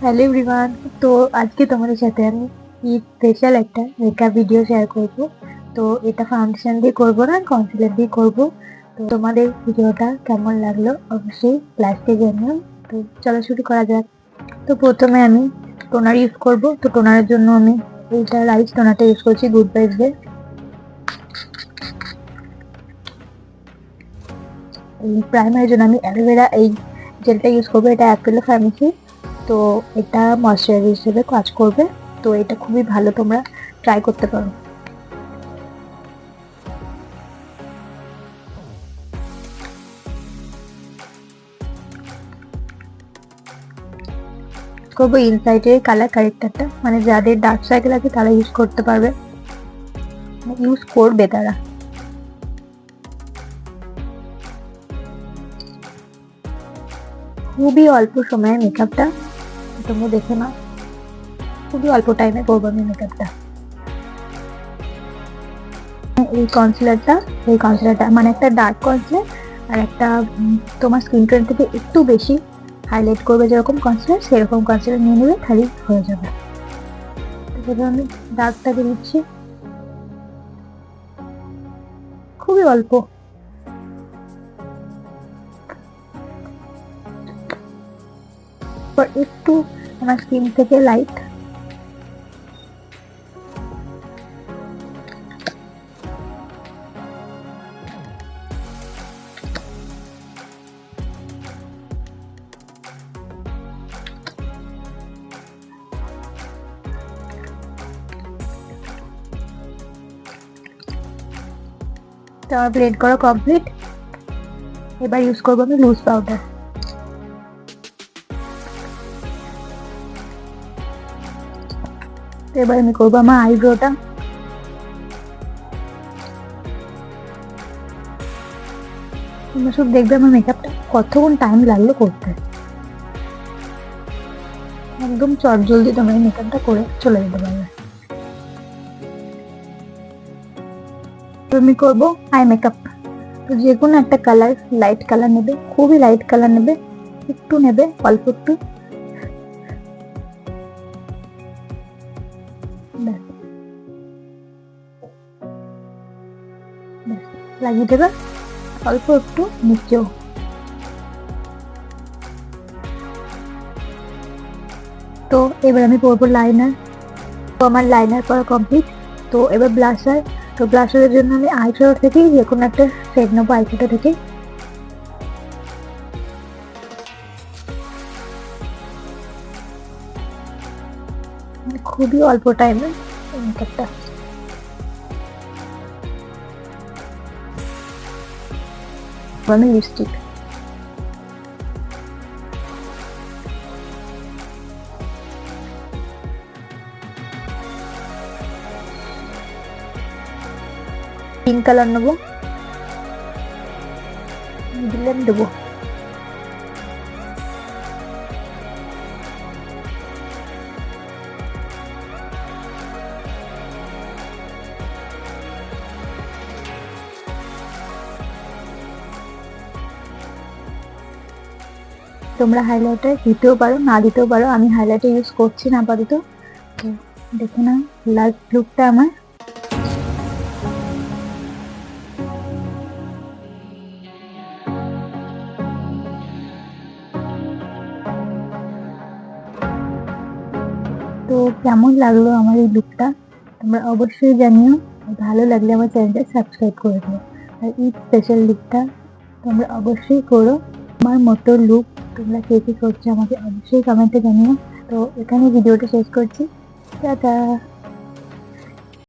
Hello everyone. তো আজকে তোমাদের সাথে আমি ঈদ স্পেশাল একটা মেকআপ ভিডিও শেয়ার করব। তো এটা ফাউন্ডেশন দিয়ে করব না, কনসিলার দিয়ে করব। তো তোমাদের ভিডিওটা কেমন লাগলো অবশ্যই লাস্টে জানিও। তো চলো শুরু করা যাক। তো প্রথমে আমি টোনার ইউজ করব। তো টোনারের জন্য আমি এইটা রাইস টোনারটা ইউজ করছি গুড ভাইবসের। এই প্রাইমারের জন্য আমি অ্যালোভেরা এই জেলটা ইউজ করবো, এটা অ্যাপেলো ফার্মেসি। তো এটা ময়শ্চারাইজার হিসেবে কাজ করবে। তো এটা খুবই ভালো, তোমরা ট্রাই করতে পারো। করবো ইনসাইটের কালার কারেক্টারটা, মানে যাদের ডার্ক সার্কেল আছে তারা ইউজ করতে পারবে, ইউজ করবে তারা। খুবই অল্প সময়ে মেকআপটা তোমরা দেখে নাও, খুবই অল্প টাইমে করবো আমি মেকআপটা। এই কনসিলারটা মানে একটা ডার্ক কনসিলার আর একটা তোমার স্কিন টোন থেকে একটু বেশি হাইলাইট করবে যেরকম কনসিলার, সেরকম কনসিলার নিয়ে নেবে, খালি হয়ে যাবে। তারপরে আমি ডার্কটাকে দিচ্ছি খুবই অল্প। একটু আমার স্কিন থেকে লাইট। তো আমার ব্লেন্ড করা কমপ্লিট। এবার ইউজ করবো আমি লুজ পাউডার। এবার আমি করবো আমার আইব্রোটা। তোমরা সব দেখবে আমার মেকআপটা কতক্ষণ টাইম লাগলো করতে, একদম চট জলদি তোমরা এই মেকআপটা করে চলে যেতে পারবে। আমি করবো আই মেকআপ। তো যে কোনো একটা কালার, লাইট কালার নেবে, খুবই লাইট কালার নেবে, একটু নেবে অল্প একটু, লাগিয়ে দেবে অল্প একটু নিচেও। তো এবার আমি করবো লাইনার। তো আমার লাইনার করা কমপ্লিট। তো এবার ব্লাশার। তো ব্লাশারের জন্য আমি আইশ্যাডো থেকেই যে কোনো একটা শেড নেবো, আইশ্যাডো থেকে। খুবই অল্প টাইমে মেকআপটা। আমি লিপস্টিক। পিঙ্ক কালার নেবো, দিলাম দেবো। তোমরা হাইলাইটার দিতেও পারো, না দিতেও পারো, আমি হাইলাইটার ইউজ করছি না আপাতত। তো দেখে নাও লাস্ট লুকটা আমার। তো কেমন লাগলো আমার এই লুকটা তোমরা অবশ্যই জানিও। ভালো লাগলে আমার চ্যানেলটা সাবস্ক্রাইব করে দিও। আর এই স্পেশাল লুকটা তোমরা অবশ্যই করো। আমার মতো লুক তোমরা কে কে করছো আমাকে অবশ্যই কমেন্টে জানিও। তো এখানে ভিডিওটা শেষ করছি। টাটা।